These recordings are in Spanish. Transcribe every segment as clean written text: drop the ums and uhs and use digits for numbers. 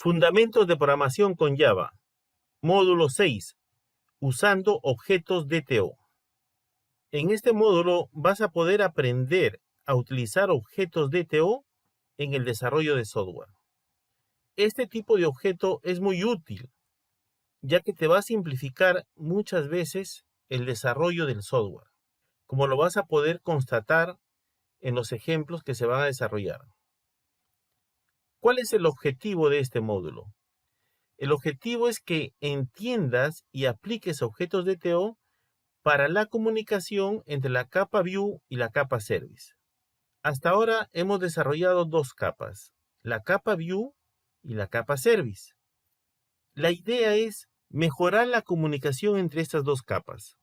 Fundamentos de programación con Java. Módulo 6. Usando objetos DTO. En este módulo vas a poder aprender a utilizar objetos DTO en el desarrollo de software. Este tipo de objeto es muy útil, ya que te va a simplificar muchas veces el desarrollo del software, como lo vas a poder constatar en los ejemplos que se van a desarrollar. ¿Cuál es el objetivo de este módulo? El objetivo es que entiendas y apliques objetos DTO para la comunicación entre la capa View y la capa Service. Hasta ahora hemos desarrollado dos capas, la capa View y la capa Service. La idea es mejorar la comunicación entre estas dos capas.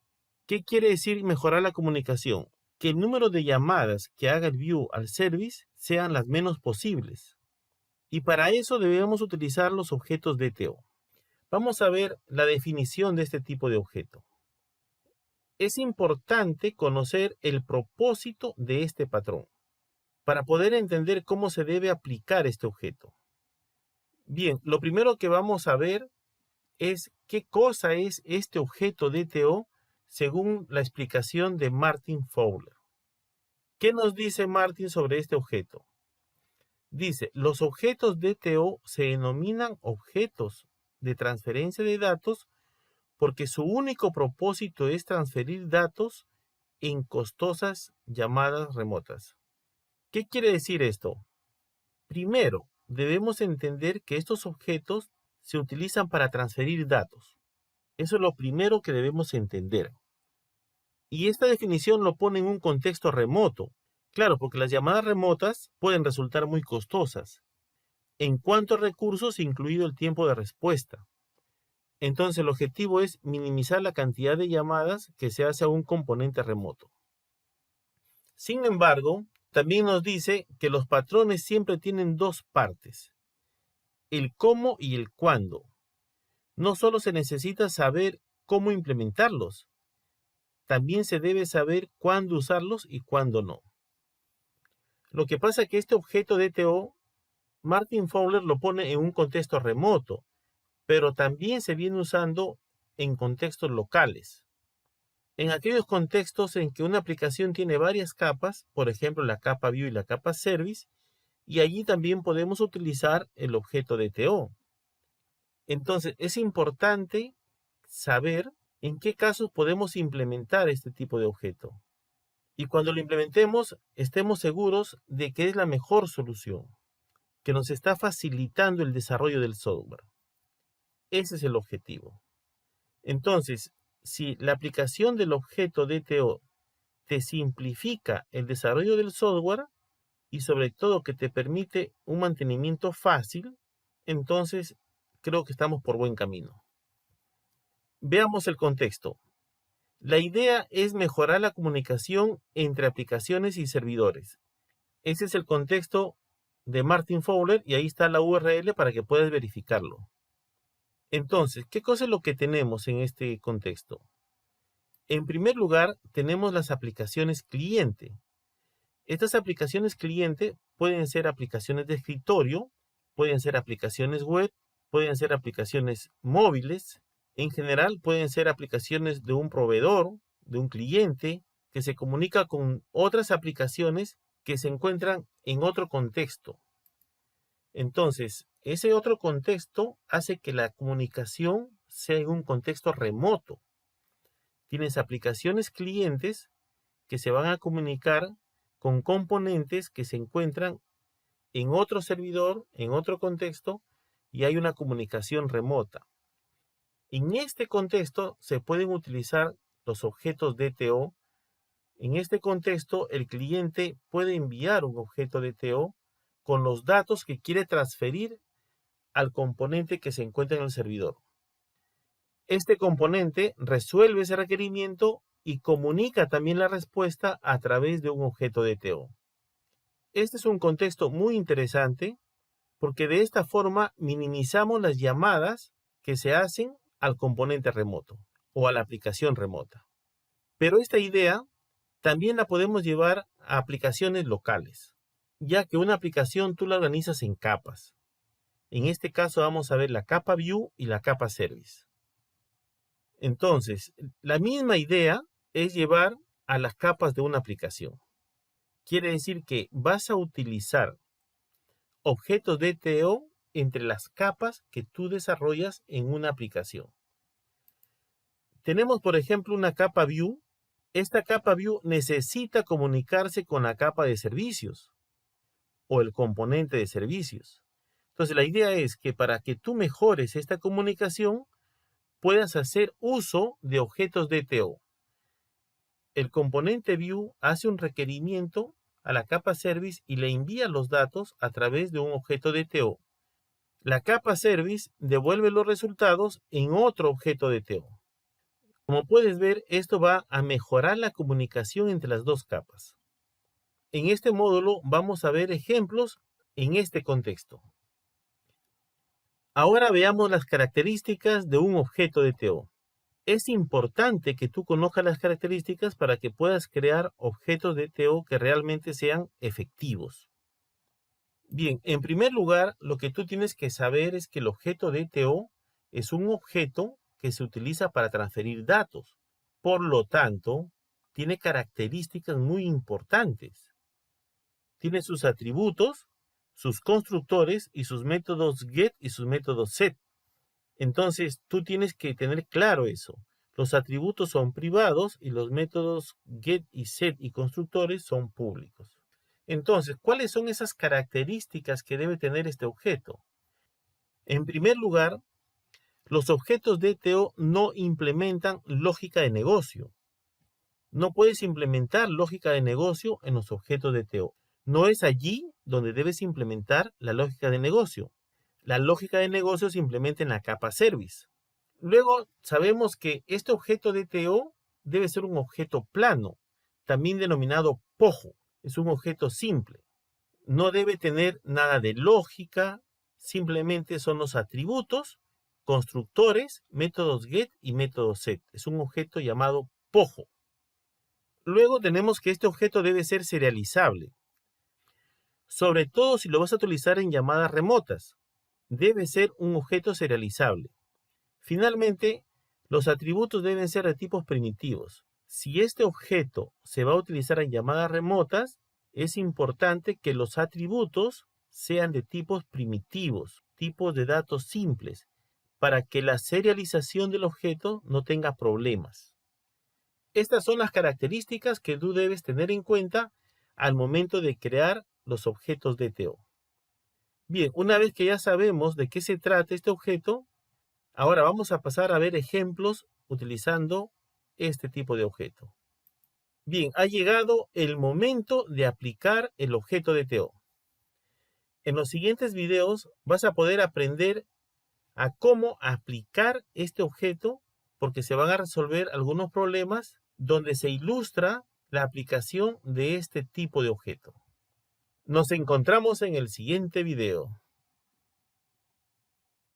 ¿Qué quiere decir mejorar la comunicación? Que el número de llamadas que haga el View al Service sean las menos posibles. Y para eso debemos utilizar los objetos DTO. Vamos a ver la definición de este tipo de objeto. Es importante conocer el propósito de este patrón para poder entender cómo se debe aplicar este objeto. Bien, lo primero que vamos a ver es qué cosa es este objeto DTO según la explicación de Martin Fowler. ¿Qué nos dice Martin sobre este objeto? Dice, los objetos DTO se denominan objetos de transferencia de datos porque su único propósito es transferir datos en costosas llamadas remotas. ¿Qué quiere decir esto? Primero, debemos entender que estos objetos se utilizan para transferir datos. Eso es lo primero que debemos entender. Y esta definición lo pone en un contexto remoto. Claro, porque las llamadas remotas pueden resultar muy costosas, en cuanto a recursos, incluido el tiempo de respuesta. Entonces el objetivo es minimizar la cantidad de llamadas que se hace a un componente remoto. Sin embargo, también nos dice que los patrones siempre tienen dos partes, el cómo y el cuándo. No solo se necesita saber cómo implementarlos, también se debe saber cuándo usarlos y cuándo no. Lo que pasa es que este objeto DTO, Martin Fowler lo pone en un contexto remoto, pero también se viene usando en contextos locales. En aquellos contextos en que una aplicación tiene varias capas, por ejemplo la capa View y la capa Service, y allí también podemos utilizar el objeto DTO. Entonces es importante saber en qué casos podemos implementar este tipo de objeto. Y cuando lo implementemos, estemos seguros de que es la mejor solución, que nos está facilitando el desarrollo del software. Ese es el objetivo. Entonces, si la aplicación del objeto DTO te simplifica el desarrollo del software y sobre todo que te permite un mantenimiento fácil, entonces creo que estamos por buen camino. Veamos el contexto. La idea es mejorar la comunicación entre aplicaciones y servidores. Ese es el contexto de Martin Fowler y ahí está la URL para que puedas verificarlo. Entonces, ¿qué cosa es lo que tenemos en este contexto? En primer lugar, tenemos las aplicaciones cliente. Estas aplicaciones cliente pueden ser aplicaciones de escritorio, pueden ser aplicaciones web, pueden ser aplicaciones móviles. En general, pueden ser aplicaciones de un proveedor, de un cliente, que se comunica con otras aplicaciones que se encuentran en otro contexto. Entonces, ese otro contexto hace que la comunicación sea en un contexto remoto. Tienes aplicaciones clientes que se van a comunicar con componentes que se encuentran en otro servidor, en otro contexto, y hay una comunicación remota. En este contexto se pueden utilizar los objetos DTO. En este contexto, el cliente puede enviar un objeto DTO con los datos que quiere transferir al componente que se encuentra en el servidor. Este componente resuelve ese requerimiento y comunica también la respuesta a través de un objeto DTO. Este es un contexto muy interesante porque de esta forma minimizamos las llamadas que se hacen al componente remoto o a la aplicación remota. Pero esta idea también la podemos llevar a aplicaciones locales, ya que una aplicación tú la organizas en capas. En este caso vamos a ver la capa View y la capa Service. Entonces, la misma idea es llevar a las capas de una aplicación. Quiere decir que vas a utilizar objetos DTO entre las capas que tú desarrollas en una aplicación. Tenemos, por ejemplo, una capa View. Esta capa View necesita comunicarse con la capa de servicios o el componente de servicios. Entonces, la idea es que para que tú mejores esta comunicación, puedas hacer uso de objetos DTO. El componente View hace un requerimiento a la capa Service y le envía los datos a través de un objeto DTO. La capa Service devuelve los resultados en otro objeto DTO. Como puedes ver, esto va a mejorar la comunicación entre las dos capas. En este módulo vamos a ver ejemplos en este contexto. Ahora veamos las características de un objeto DTO. Es importante que tú conozcas las características para que puedas crear objetos DTO que realmente sean efectivos. Bien, en primer lugar, lo que tú tienes que saber es que el objeto DTO es un objeto que se utiliza para transferir datos. Por lo tanto, tiene características muy importantes. Tiene sus atributos, sus constructores y sus métodos get y sus métodos set. Entonces, tú tienes que tener claro eso. Los atributos son privados y los métodos get y set y constructores son públicos. Entonces, ¿cuáles son esas características que debe tener este objeto? En primer lugar, los objetos DTO no implementan lógica de negocio. No puedes implementar lógica de negocio en los objetos DTO. No es allí donde debes implementar la lógica de negocio. La lógica de negocio se implementa en la capa Service. Luego sabemos que este objeto DTO debe ser un objeto plano, también denominado POJO. Es un objeto simple. No debe tener nada de lógica, simplemente son los atributos, constructores, métodos get y métodos set. Es un objeto llamado POJO. Luego tenemos que este objeto debe ser serializable, sobre todo si lo vas a utilizar en llamadas remotas. Debe ser un objeto serializable. Finalmente, los atributos deben ser de tipos primitivos. Si este objeto se va a utilizar en llamadas remotas, es importante que los atributos sean de tipos primitivos, tipos de datos simples, para que la serialización del objeto no tenga problemas. Estas son las características que tú debes tener en cuenta al momento de crear los objetos DTO. Bien, una vez que ya sabemos de qué se trata este objeto, ahora vamos a pasar a ver ejemplos utilizando este tipo de objeto. Bien, ha llegado el momento de aplicar el objeto DTO. En los siguientes videos vas a poder aprender a cómo aplicar este objeto porque se van a resolver algunos problemas donde se ilustra la aplicación de este tipo de objeto. Nos encontramos en el siguiente video.